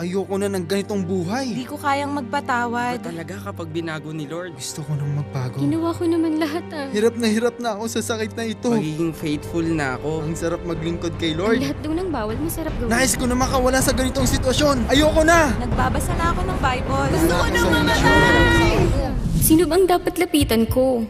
Ayoko na ng ganitong buhay. Di ko kayang magpatawad. Talaga kapag binago ni Lord. Gusto ko nang magbago. Ginawa ko naman lahat Hirap na ako sa sakit na ito. Magiging faithful na ako. Ang sarap maglingkod kay Ang Lord. lahat daw ng bawal masarap gawin. Nais ko na makawala sa ganitong sitwasyon. Ayoko na! Nagbabasa na ako ng Bible. Gusto ko nang mamatay! Sino bang dapat lapitan ko?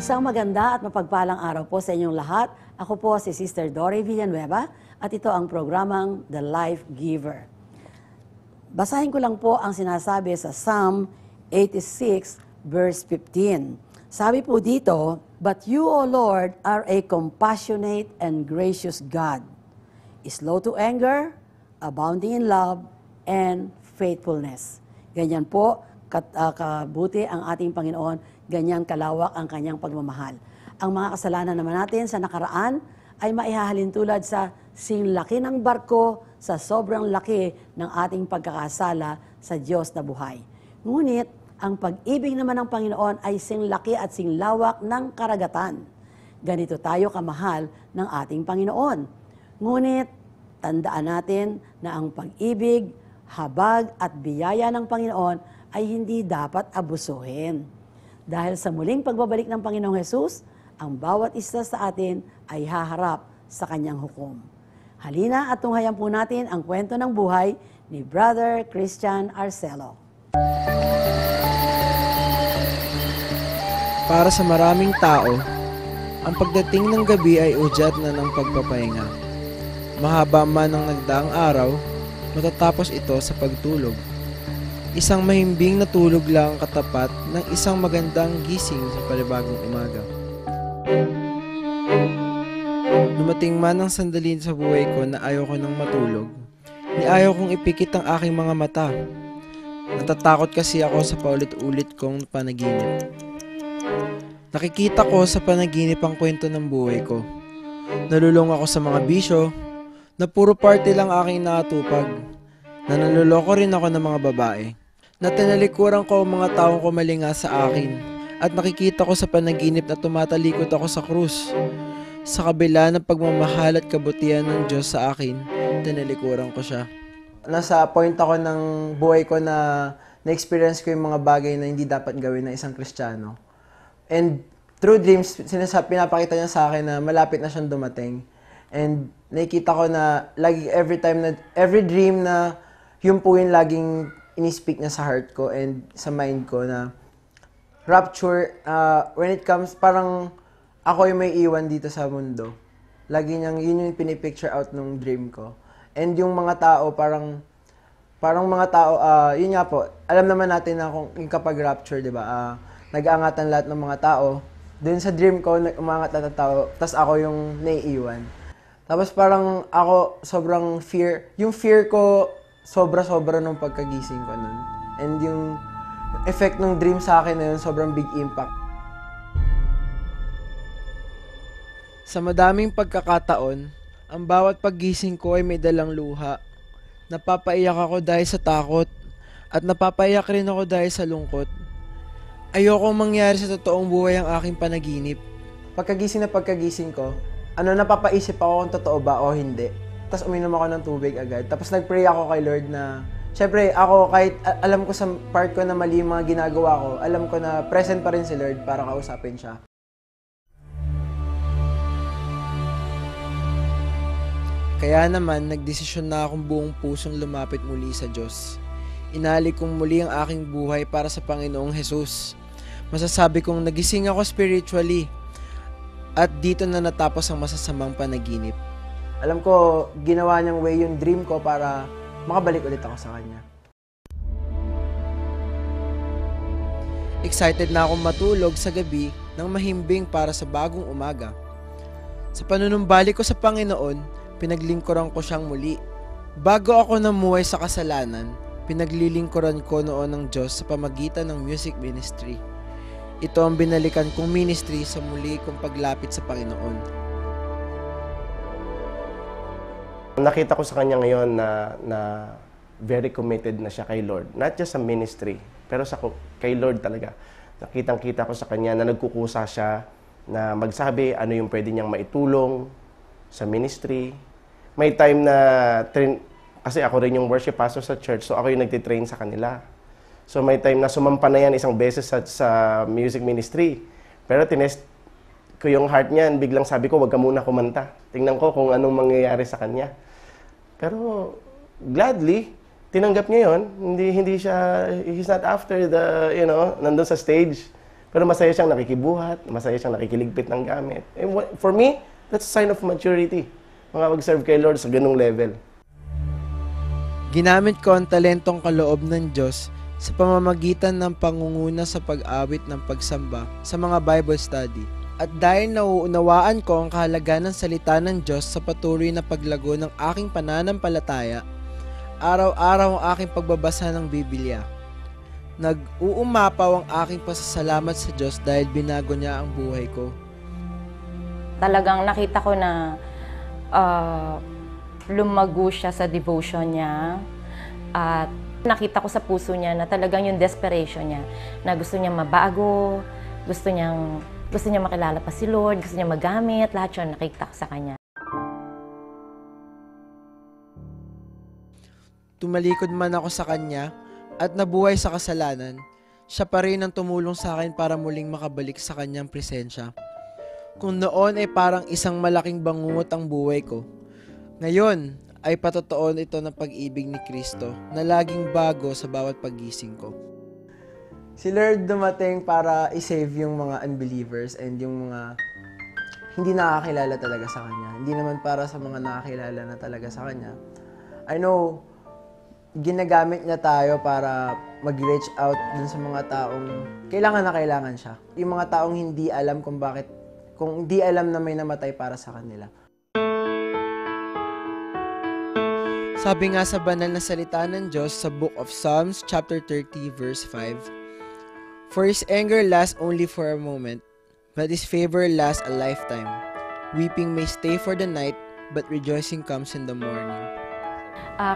Isang maganda at mapagpalang araw po sa inyong lahat. Ako po si Sister Dory Villanueva at ito ang programang The Life Giver. Basahin ko lang po ang sinasabi sa Psalm 86 verse 15. Sabi po dito, "But you, O Lord, are a compassionate and gracious God, slow to anger, abounding in love and faithfulness." Ganyan po kabuti ang ating Panginoon, ganyan kalawak ang kanyang pagmamahal. Ang mga kasalanan naman natin sa nakaraan ay maihahalin tulad sa singlaki ng barko sa sobrang laki ng ating pagkakasala sa Diyos na buhay. Ngunit, ang pag-ibig naman ng Panginoon ay singlaki at singlawak ng karagatan. Ganito tayo kamahal ng ating Panginoon. Ngunit, tandaan natin na ang pag-ibig, habag at biyaya ng Panginoon ay hindi dapat abusuhin. Dahil sa muling pagbabalik ng Panginoong Hesus, ang bawat isa sa atin ay haharap sa kanyang hukom. Halina at tunghayan po natin ang kwento ng buhay ni Brother Christian Arcelo. Para sa maraming tao, ang pagdating ng gabi ay udyat na ng pagpapahinga. Mahaba man ang nagdaang araw, matatapos ito sa pagtulog. Isang mahimbing na tulog lang ang katapat ng isang magandang gising sa panibagong umaga. Dumating man ang sandali sa buhay ko na ayaw ko nang matulog, ni ayaw kong ipikit ang aking mga mata. Natatakot kasi ako sa paulit-ulit kong panaginip. Nakikita ko sa panaginip ang kwento ng buhay ko. Nalulong ako sa mga bisyo, na puro party lang aking nakatupag. Na naluloko rin ako ng mga babae. Na tinalikuran ko ang mga taong kumalinga sa akin. At nakikita ko sa panaginip na tumatalikod ako sa krus. Sa kabila ng pagmamahal at kabutihan ng Diyos sa akin, tinalikuran ko siya. Nasa point ako ng buhay ko na na-experience ko yung mga bagay na hindi dapat gawin ng isang Kristiyano. And through dreams, pinapakita niya sa akin na malapit na siyang dumating. And nakikita ko na lagi, every dream na yun po yung laging inispeak niya sa heart ko and sa mind ko na rapture, when it comes, parang ako yung may iwan dito sa mundo. Lagi niyang, yun yung pinipicture out ng dream ko. And yung mga tao, parang mga tao, yun nga po, alam naman natin na kung kapag rapture, di ba, nag-aangatan lahat ng mga tao. Doon sa dream ko, umangat lahat ng tao, tas ako yung naiiwan. Tapos parang ako, sobrang fear, yung fear ko, sobra-sobra nung pagkagising ko nun. And yung effect ng dream sa akin na yun, sobrang big impact. Sa madaming pagkakataon, ang bawat paggising ko ay may dalang luha. Napapaiyak ako dahil sa takot at napapaiyak rin ako dahil sa lungkot. Ayokong mangyari sa totoong buhay ang aking panaginip. Pagkagising ko, napapaisip ako kung totoo ba o hindi. Tapos uminom ako ng tubig agad. Tapos nag-pray ako kay Lord na, syempre ako kahit alam ko sa part ko na mali yung mga ginagawa ko, alam ko na present pa rin si Lord para kausapin siya. Kaya naman, nagdesisyon na akong buong pusong lumapit muli sa Diyos. Inali kong muli ang aking buhay para sa Panginoong Hesus. Masasabi kong nagising ako spiritually at dito na natapos ang masasamang panaginip. Alam ko, ginawa niyang way yung dream ko para makabalik ulit ako sa Kanya. Excited na akong matulog sa gabi ng mahimbing para sa bagong umaga. Sa panunumbalik ko sa Panginoon, pinaglingkuran ko siyang muli. Bago ako namuhay sa kasalanan, pinaglilingkuran ko noon ng Diyos sa pamagitan ng music ministry. Ito ang binalikan kong ministry sa muli kong paglapit sa Panginoon. Nakita ko sa kanya ngayon na very committed na siya kay Lord. Not just sa ministry, pero kay Lord talaga. Nakitang-kita ko sa kanya na nagkukusa siya na magsabi ano yung pwede niyang maitulong sa ministry. May time na, kasi ako rin yung worship pastor sa church, so ako yung nagtitrain sa kanila. So may time na sumampa na yan isang beses sa music ministry. Pero tinest ko yung heart niyan, biglang sabi ko, wag ka muna kumanta. Tingnan ko kung anong mangyayari sa kanya. Pero gladly, tinanggap niya yun. Hindi siya, he's not after nandun sa stage. Pero masaya siyang nakikibuhat, masaya siyang nakikiligpit ng gamit. For me, that's a sign of maturity. Mga mag-serve kay Lord sa ganung level. Ginamit ko ang talentong kaloob ng Diyos sa pamamagitan ng pangunguna sa pag-awit ng pagsamba sa mga Bible study. At dahil nauunawaan ko ang kahalagan ng salita ng Diyos sa patuloy na paglago ng aking pananampalataya, araw-araw ang aking pagbabasa ng Biblia. Nag-uumapaw ang aking pasasalamat sa Diyos dahil binago niya ang buhay ko. Talagang nakita ko na lumago siya sa devotion niya at nakita ko sa puso niya na talagang yung desperation niya na gusto niya mabago, gusto niya makilala pa si Lord, gusto niya magamit, lahat yun nakita ko sa kanya. Tumalikod man ako sa kanya at nabuhay sa kasalanan, siya pa rin ang tumulong sa akin para muling makabalik sa kanyang presensya. Kung noon ay parang isang malaking bangungot ang buhay ko, ngayon ay patotoo ito ng pag-ibig ni Kristo na laging bago sa bawat pagising ko. Si Lord dumating para i-save yung mga unbelievers and yung mga hindi nakakilala talaga sa Kanya. Hindi naman para sa mga nakakilala na talaga sa Kanya. I know, ginagamit niya tayo para mag-reach out dun sa mga taong kailangan na kailangan siya. Yung mga taong hindi alam kung hindi alam na may namatay para sa kanila. Sabi nga sa banal na salita ng Diyos sa Book of Psalms, chapter 30, verse 5, "For His anger lasts only for a moment, but His favor lasts a lifetime. Weeping may stay for the night, but rejoicing comes in the morning."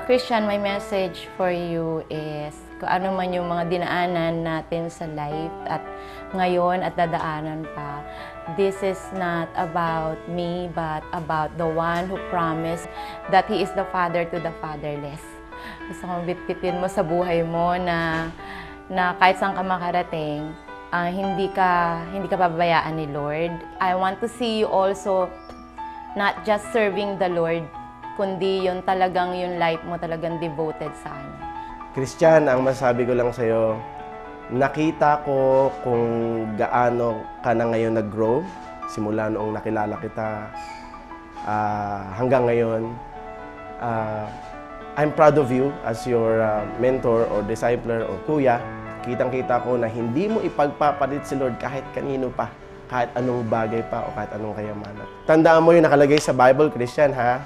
Christian, my message for you is kung ano man yung mga dinaanan natin sa life at ngayon at dadaanan pa, this is not about me but about the one who promised that He is the father to the fatherless. Gusto kong bitbitin mo sa buhay mo na kahit saan ka makarating, hindi ka pababayaan ni Lord. I want to see you also not just serving the Lord, kundi yung talagang yung life mo talagang devoted sa Kanya. Christian, ang masabi ko lang sa'yo, nakita ko kung gaano ka na ngayon nag-grow, simula noong nakilala kita hanggang ngayon. I'm proud of you as your mentor or discipler or kuya. Kitang-kita ko na hindi mo ipagpapalit si Lord kahit kanino pa, kahit anong bagay pa o kahit anong kayamanan. Tandaan mo yung nakalagay sa Bible, Christian, ha?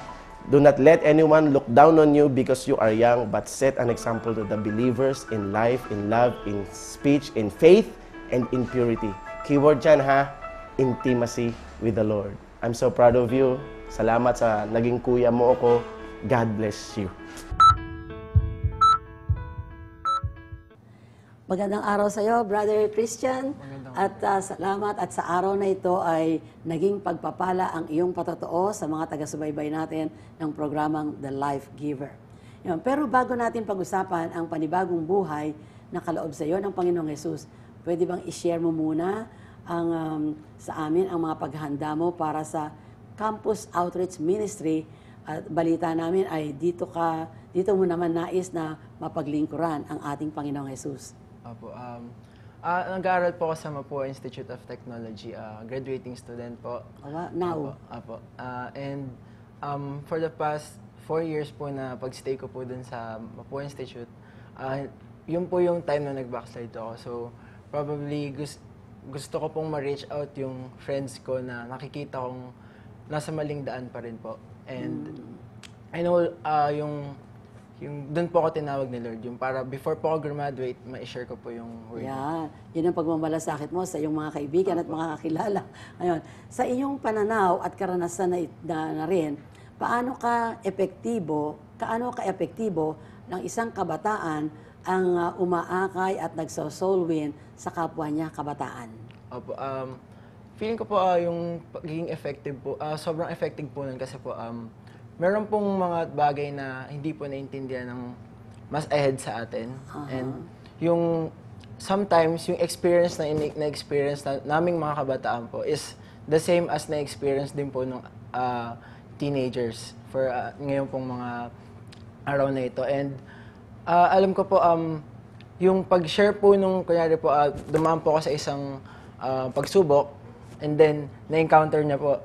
Do not let anyone look down on you because you are young, but set an example to the believers in life, in love, in speech, in faith, and in purity. Keyword dyan, ha? Intimacy with the Lord. I'm so proud of you. Salamat sa naging kuya mo ako. God bless you. Magandang araw sa iyo, Brother Christian. At salamat at sa araw na ito ay naging pagpapala ang iyong patotoo sa mga taga-subaybay natin ng programang The Life Giver. Yun. Pero bago natin pag-usapan ang panibagong buhay na kaloob sa iyo ng Panginoong Hesus, pwede bang i-share mo muna sa amin ang mga paghahanda mo para sa Campus Outreach Ministry? At balita namin ay dito mo naman nais na mapaglingkuran ang ating Panginoong Hesus. Apo, nag-aaral po ako sa Mapua Institute of Technology, graduating student po. Now? Apo. And for the past 4 years po na pag-stay ko po dun sa Mapua Institute, yun po yung time na nag-backslide ako. So, probably gusto ko pong ma-reach out yung friends ko na nakikita kong nasa maling daan pa rin po. And I know yung doon po ako tinawag ni Lord, yung para before po ako graduate, ma-share ko po yung word. Yan ang pagmamalasakit mo sa iyong mga kaibigan at mga kakilala. Ngayon, sa iyong pananaw at karanasan na rin, kaano ka-epektibo ng isang kabataan ang umaakay at nagso-soul win sa kapwa niya kabataan? Opo, feeling ko po yung pagiging effective po, sobrang effective po nun kasi po meron pong mga bagay na hindi po naintindihan ng mas ahead sa atin. And yung sometimes yung experience na-experience naming mga kabataan po is the same as na-experience din po ng teenagers for ngayon pong mga araw na ito. And alam ko po, yung pag-share po nung, kunyari po, dumaan po ako sa isang pagsubok, and then, na-encounter niya po,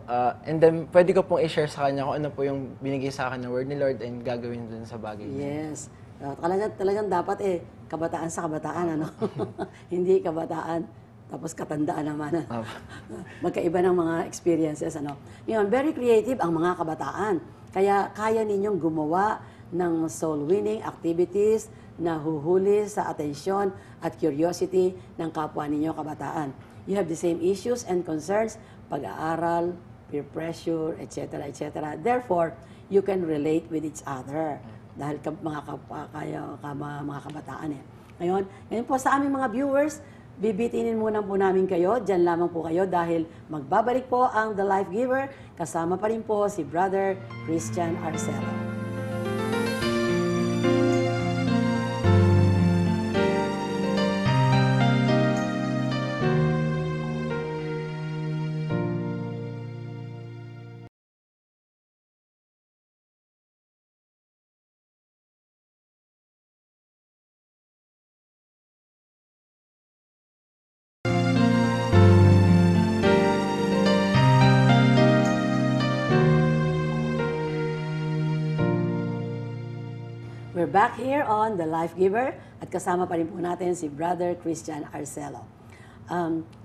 and then, pwede ko pong i-share sa kanya kung ano po yung binigay sa akin ng word ni Lord and gagawin dun sa bagay niya. Yes. Talagang dapat kabataan sa kabataan, ano? Hindi kabataan, tapos katandaan naman. Magkaiba ng mga experiences, ano? Ngayon, very creative ang mga kabataan. Kaya kaya ninyong gumawa ng soul-winning activities na huhuli sa atensyon at curiosity ng kapwa ninyo kabataan. You have the same issues and concerns, pag-aaral, peer pressure, etc., etc. Therefore, you can relate with each other dahil mga kabataan. Ngayon po sa aming mga viewers, bibitinin muna po namin kayo, dyan lamang po kayo dahil magbabalik po ang The Life Giver, kasama pa rin po si Brother Christian Arcelo. We're back here on The Life Giver at kasama pa rin po natin si Brother Christian Arcelo.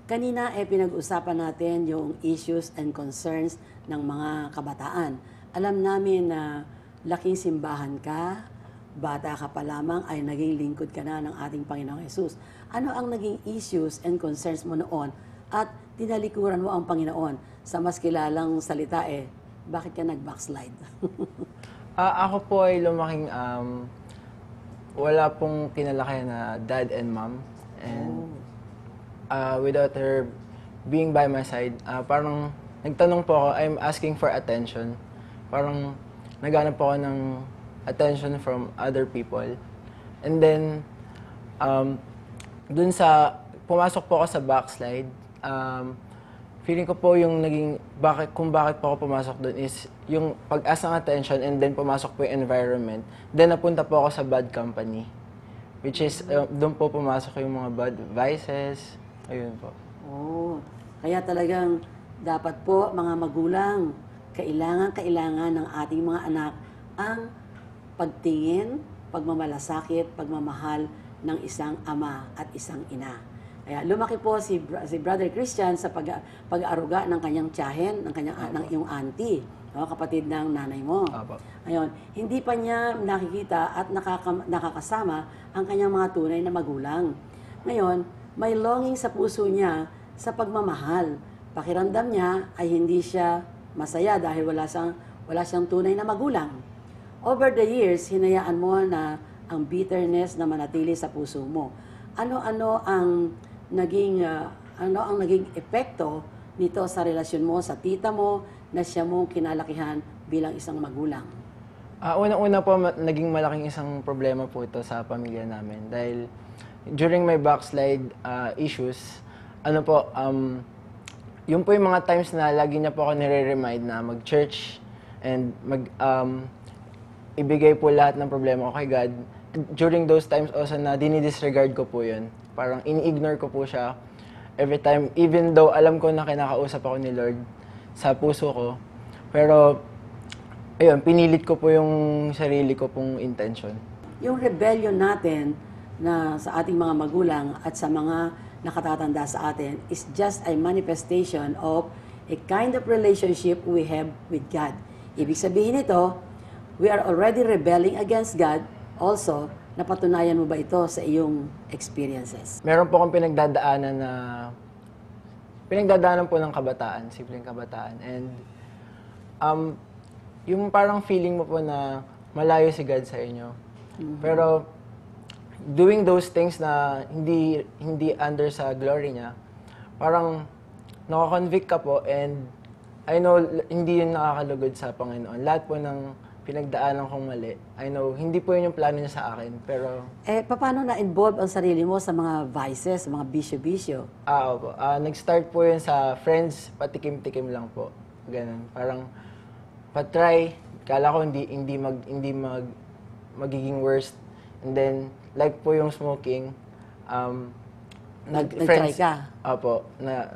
Kanina pinag-usapan natin yung issues and concerns ng mga kabataan. Alam namin na laking simbahan ka, bata ka pa lamang ay naging lingkod ka na ng ating Panginoong Jesus. Ano ang naging issues and concerns mo noon at tinalikuran mo ang Panginoon? Sa mas kilalang salita bakit ka nag-backslide? Ako po ay lumaking wala pong kinalaki na dad and mom. And without her being by my side, parang nagtanong po ako, I'm asking for attention. Parang naghanap po ako ng attention from other people. And then, dun sa, pumasok po ako sa backslide, feeling ko po yung naging, kung bakit po ako pumasok dun is yung pag-asa ng attention and then pumasok po yung environment. Then napunta po ako sa bad company. Which is, dun po pumasok yung mga bad vices. Ayun po. Kaya talagang dapat po mga magulang, kailangan ng ating mga anak ang pagtingin, pagmamalasakit, pagmamahal ng isang ama at isang ina. Kaya lumaki po si Brother Christian sa pag-aaruga ng kanyang tiyahin, ng iyong auntie, kapatid ng nanay mo. Ayun, hindi pa niya nakikita at nakakasama ang kanyang mga tunay na magulang. Ngayon, may longing sa puso niya sa pagmamahal. Pakiramdam niya ay hindi siya masaya dahil wala siyang tunay na magulang. Over the years, hinayaan mo na ang bitterness na manatili sa puso mo. Ano ang naging epekto nito sa relasyon mo sa tita mo na siya mong kinalakihan bilang isang magulang? Unang-una po, naging malaking isang problema po ito sa pamilya namin. Dahil during my backslide issues, yun po yung mga times na lagi niya po ako nire-remind na mag-church and ibigay po lahat ng problema ko kay God. During those times also na dinidisregard ko po yun. Parang ini-ignore ko po siya every time, even though alam ko na kinakausap ako ni Lord sa puso ko. Pero, ayun, pinilit ko po yung sarili ko pong intention. Yung rebellion natin na sa ating mga magulang at sa mga nakatatanda sa atin is just a manifestation of a kind of relationship we have with God. Ibig sabihin ito, we are already rebelling against God. Also, napatunayan mo ba ito sa iyong experiences? Meron po akong pinagdadaanan po ng kabataan, simpleng kabataan. And yung parang feeling mo po na malayo si God sa inyo. Pero doing those things na hindi under sa glory niya, parang nakakonvict ka po, and I know hindi yun nakakalugod sa Panginoon. Lahat po ng pinagdaanan kong mali, I know hindi po yun yung plano niya sa akin, pero Paano na-involve ang sarili mo sa mga vices, mga bisyo-bisyo? opo. Nag-start po yun sa friends, patikim-tikim lang po. Ganun. Parang patry, kala ko hindi magiging worst. And then, like po yung smoking, Nag-try ka? Opo.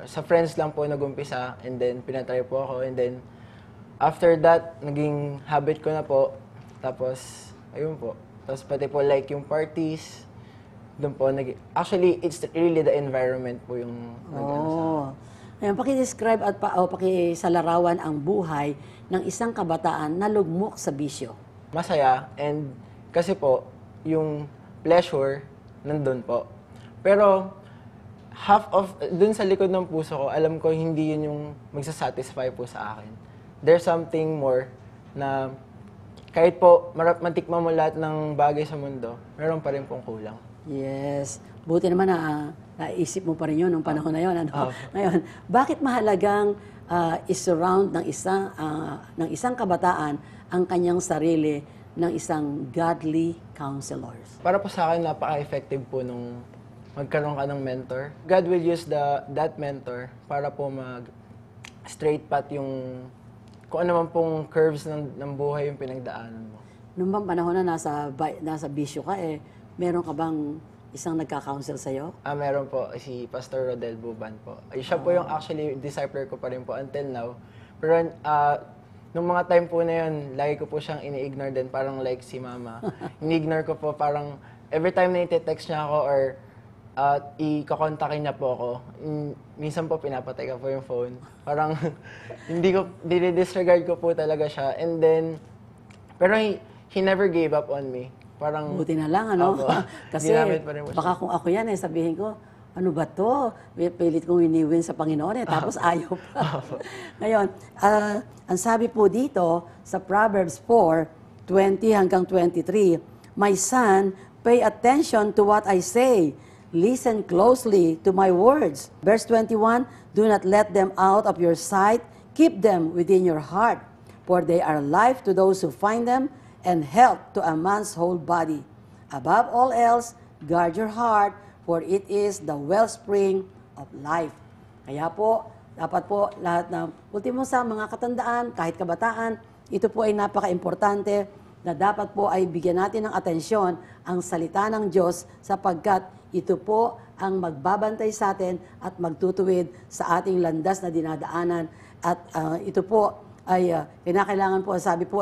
Sa friends lang po nag-umpisa, and then pinatry po ako, and then after that, naging habit ko na po. Tapos, ayun po. Tapos pati po like yung parties, doon po actually, it's really the environment po yung nag-ano sa akin. Ngayon, paki-describe at pakisalarawan ang buhay ng isang kabataan na lugmok sa bisyo. Masaya, and kasi po, yung pleasure, nandun po. Pero, dun sa likod ng puso ko, alam ko hindi yun yung magsasatisfy po sa akin. There's something more na kahit po matikman mo lahat ng bagay sa mundo, meron pa rin pong kulang. Yes. Buti naman na naisip mo pa rin yun nung panahon na yun. Ngayon, bakit mahalagang isurround ng isang kabataan ang kanyang sarili ng isang godly counselors? Para po sa akin, napaka-effective po nung magkaroon ka ng mentor. God will use that mentor para po straight path yung kung ano man pong curves ng buhay yung pinagdaanan mo. Nung bang panahon na nasa bisyo ka, meron ka bang isang nagka-counsel sa'yo? Meron po, si Pastor Rodel Buban po. Siya po yung actually discipler ko pa rin po until now. Pero nung mga time po na yun, lagi ko po siyang ini-ignore din, parang like si Mama. Ini-ignore ko po, parang every time na iti-text niya ako or ikakontakin niya po ako, minsan po pinapatay ko po yung phone. Parang disregard ko po talaga siya. And then, pero he never gave up on me. Parang, Buti na lang, ano? Opo. Kasi Ginamit pa rin mo siya. baka kung ako yan, sabihin ko, ano ba to? Pilit kong iniwin sa Panginoon tapos ayaw pa. Ngayon, ang sabi po dito sa Proverbs 4:20 hanggang 23, "My son, pay attention to what I say. Listen closely to my words." Verse 21, "Do not let them out of your sight. Keep them within your heart, for they are life to those who find them and health to a man's whole body. Above all else, guard your heart, for it is the wellspring of life." Kaya po, dapat po lahat na ultimo sa mga katandaan, kahit kabataan, ito po ay napaka-importante na dapat po ay bigyan natin ng atensyon ang salita ng Diyos sapagkat ito po ang magbabantay sa atin at magtutuwid sa ating landas na dinadaanan. At ito po ay kinakailangan po, sabi po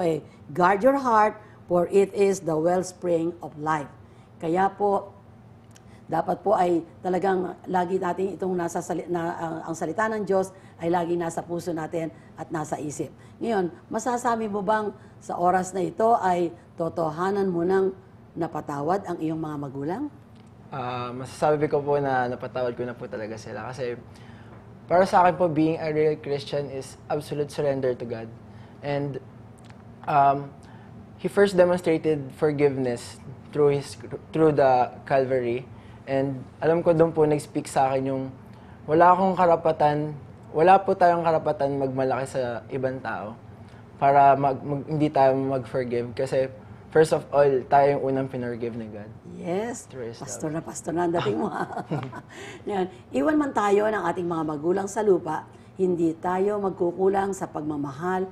guard your heart, for it is the wellspring of life. Kaya po, dapat po ay talagang lagi natin itong ang salita ng Diyos ay lagi nasa puso natin at nasa isip. Ngayon, masasabi mo bang sa oras na ito ay totohanan mo nang napatawad ang iyong mga magulang? Masasabi ko po na napatawad ko na po talaga sila. Kasi para sa akin po, being a real Christian is absolute surrender to God. And He first demonstrated forgiveness through the Calvary. And alam ko doon po nag-speak sa akin yung wala po tayong karapatan magmalaki sa ibang tao para hindi tayo mag-forgive. Kasi first of all, tayo yung unang pinorgive ni God. Yes, Through His pastor na ang dating mo. Yan. Iwan man tayo ng ating mga magulang sa lupa, hindi tayo magkukulang sa pagmamahal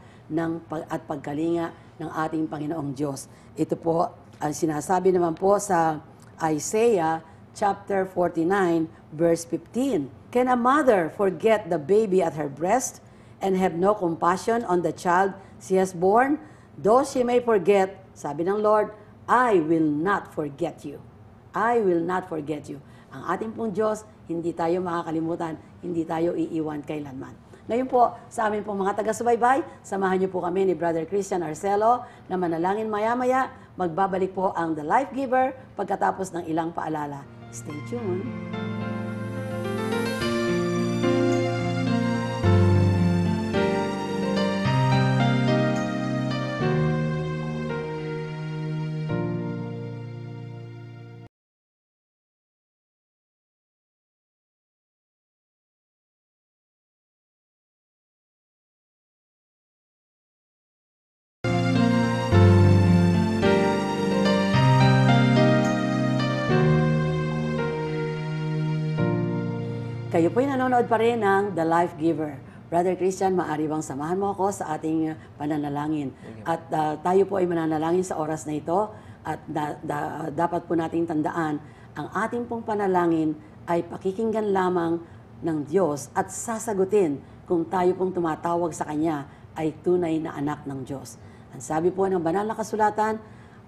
at pagkalinga ng ating Panginoong Diyos. Ito po, ang sinasabi naman po sa Isaiah chapter 49, verse 15. "Can a mother forget the baby at her breast and have no compassion on the child she has born? Though she may forget," sabi ng Lord, "I will not forget you." I will not forget you. Ang ating pong Diyos, hindi tayo makakalimutan, hindi tayo iiwan kailanman. Ngayon po, sa amin pong mga taga-subaybay, samahan niyo po kami ni Brother Christian Arcelo na manalangin maya-maya. Magbabalik po ang The Life Giver pagkatapos ng ilang paalala. Stay tuned. Kayo po'y nanonood pa rin ng The Life Giver. Brother Christian, maaari bang samahan mo ako sa ating pananalangin? At tayo po ay mananalangin sa oras na ito at dapat po nating tandaan, ang ating pong panalangin ay pakikinggan lamang ng Diyos at sasagutin kung tayo pong tumatawag sa Kanya ay tunay na anak ng Diyos. Ang sabi po ng banal na kasulatan,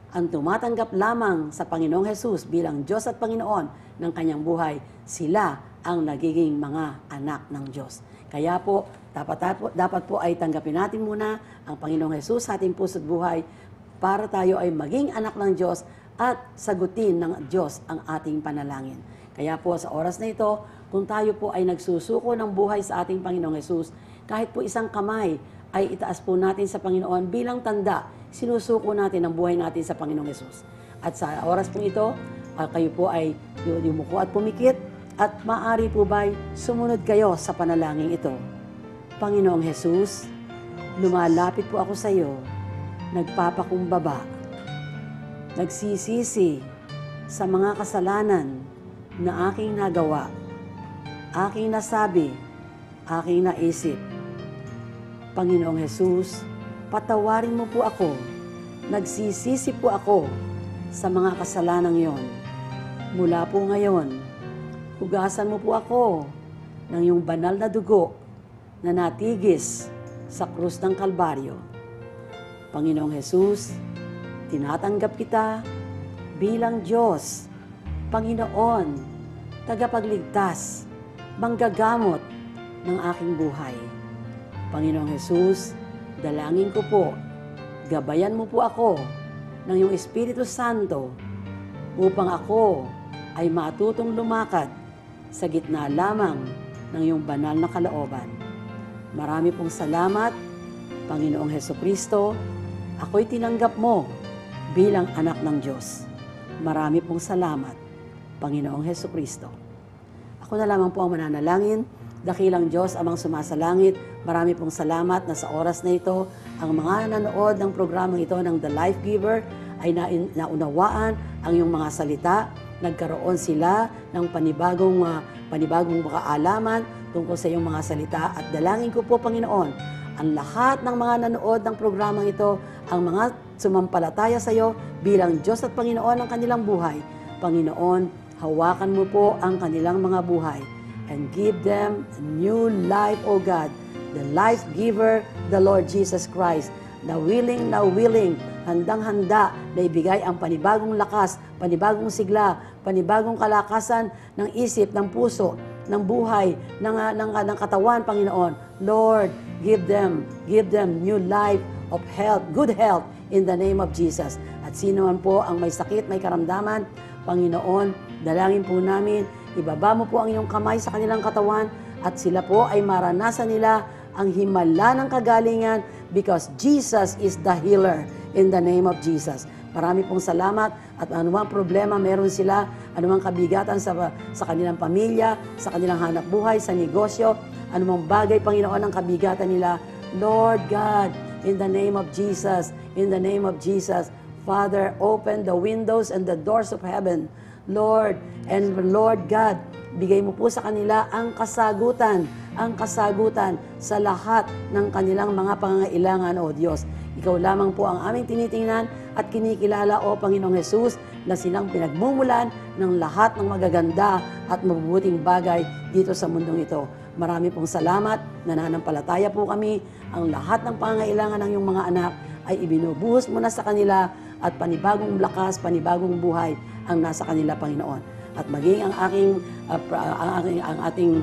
ang tumatanggap lamang sa Panginoong Hesus bilang Diyos at Panginoon ng kanyang buhay, sila ang nagiging mga anak ng Diyos. Kaya po, dapat po ay tanggapin natin muna ang Panginoong Hesus sa ating puso't buhay para tayo ay maging anak ng Diyos at sagutin ng Diyos ang ating panalangin. Kaya po sa oras na ito, kung tayo po ay nagsusuko ng buhay sa ating Panginoong Hesus, kahit po isang kamay ay itaas po natin sa Panginoon bilang tanda, sinusuko natin ang buhay natin sa Panginoong Hesus. At sa oras po ito, kayo po ay yumuko at pumikit at maaari po ba'y sumunod kayo sa panalangin ito. Panginoong Hesus, lumalapit po ako sa iyo, nagpapakumbaba, nagsisisi sa mga kasalanan na aking nagawa, aking nasabi, aking naisip. Panginoong Hesus, patawarin mo po ako, nagsisisi po ako sa mga kasalanang yon. Mula po ngayon, hugasan mo po ako ng iyong banal na dugo na natigis sa krus ng Kalbaryo. Panginoong Hesus, tinatanggap kita bilang Diyos, Panginoon, tagapagligtas, manggagamot ng aking buhay. Panginoong Hesus, dalangin ko po, gabayan mo po ako ng iyong Espiritu Santo upang ako ay matutong lumakad sa gitna lamang ng iyong banal na kalooban. Marami pong salamat, Panginoong Hesukristo, ako'y tinanggap mo bilang anak ng Diyos. Marami pong salamat, Panginoong Hesukristo. Ako na lamang po ang mananalangin. Dakilang Diyos, amang sumasalangit, marami pong salamat na sa oras na ito, ang mga nanood ng programang ito ng The Life Giver ay naunawaan ang iyong mga salita. Nagkaroon sila ng panibagong kaalaman tungkol sa iyong mga salita. At dalangin ko po, Panginoon, ang lahat ng mga nanood ng programang ito, ang mga sumampalataya sa iyo bilang Diyos at Panginoon ng kanilang buhay. Panginoon, hawakan mo po ang kanilang mga buhay and give them a new life, O God, the life giver, the Lord Jesus Christ, na willing, handang-handa na ibigay ang panibagong lakas, panibagong sigla, panibagong kalakasan ng isip, ng puso, ng buhay, ng katawan, Panginoon. Lord, give them new life of health, good health, in the name of Jesus. At sino man po ang may sakit, may karamdaman, Panginoon, dalangin po namin, ibaba mo po ang iyong kamay sa kanilang katawan at sila po ay maranasan nila ang himala ng kagalingan because Jesus is the healer in the name of Jesus. Marami pong salamat at anumang problema meron sila, anumang kabigatan sa kanilang pamilya, sa kanilang hanap buhay, sa negosyo, anumang bagay, Panginoon, ang kabigatan nila. Lord God, in the name of Jesus, Father, open the windows and the doors of heaven. Lord, and Lord God, bigay mo po sa kanila ang kasagutan sa lahat ng kanilang mga pangangailangan, O Diyos. Ikaw lamang po ang aming tinitingnan at kinikilala, O Panginoong Hesus, na silang pinagmumulan ng lahat ng magaganda at mabubuting bagay dito sa mundong ito. Marami pong salamat, nananampalataya po kami, ang lahat ng pangangailangan ng iyong mga anak ay ibinubuhos mo na sa kanila at panibagong lakas, panibagong buhay ang nasa kanila, Panginoon. At maging ang ating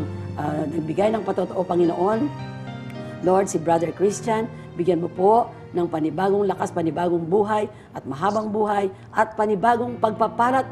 nagbigay ng patotoo, Panginoon, Lord, si Brother Christian, bigyan mo po ng panibagong lakas, panibagong buhay at mahabang buhay at panibagong pagpapala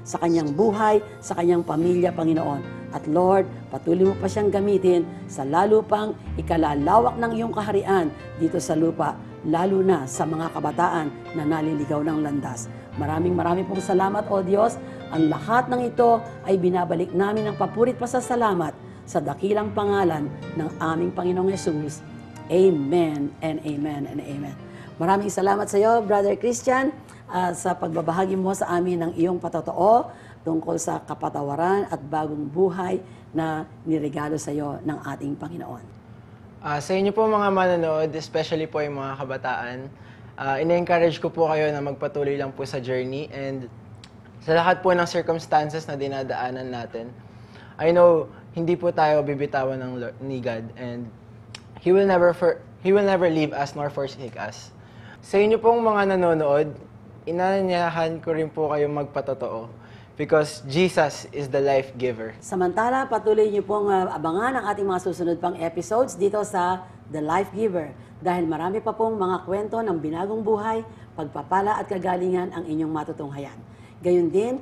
sa kanyang buhay, sa kanyang pamilya, Panginoon. At Lord, patuloy mo pa siyang gamitin sa lalo pang ikalalawak ng iyong kaharian dito sa lupa, lalo na sa mga kabataan na naliligaw ng landas. Maraming pong salamat, O Diyos. Ang lahat ng ito ay binabalik namin ng papurit pasasalamat sa dakilang pangalan ng aming Panginoong Hesus. Amen and amen and amen. Maraming salamat sa iyo, Brother Christian, sa pagbabahagi mo sa amin ng iyong patotoo. tungkol sa kapatawaran at bagong buhay na niregalo sa iyo ng ating Panginoon. Sa inyo po mga manonood, especially po yung mga kabataan, ina-encourage ko po kayo na magpatuloy lang po sa journey and sa lahat po ng circumstances na dinadaanan natin. I know hindi po tayo bibitawan ni God and He will never leave us nor forsake us. Sa inyo pong mga nanonood, inanyayahan ko rin po kayong magpatotoo because Jesus is the life giver. Samantala, patuloy niyo pong abangan ang ating mga susunod pang episodes dito sa The Life Giver dahil marami pa pong mga kwento ng binagong buhay, pagpapala at kagalingan ang inyong matutunghayan. Gayun din,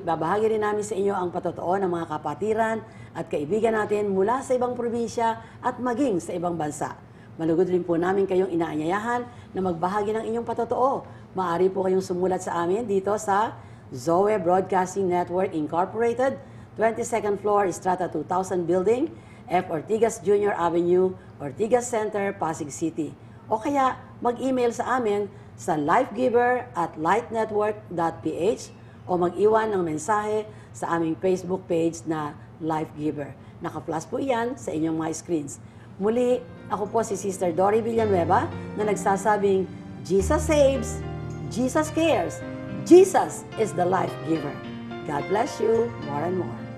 babahagi rin namin sa inyo ang patotoo ng mga kapatiran at kaibigan natin mula sa ibang probinsya at maging sa ibang bansa. Malugod rin po namin kayong inaanyayahan na magbahagi ng inyong patotoo. Maaari po kayong sumulat sa amin dito sa Zoe Broadcasting Network Incorporated, 22nd floor, Strata 2000 Building, F. Ortigas Jr. Avenue, Ortigas Center, Pasig City. O kaya mag-email sa amin sa lifegiver@lightnetwork.ph o mag-iwan ng mensahe sa aming Facebook page na Life Giver. Naka-flash po iyan sa inyong mga screens. Muli, ako po si Sister Dory Villanueva na nagsasabing, Jesus saves, Jesus cares, Jesus is the life giver. God bless you more and more.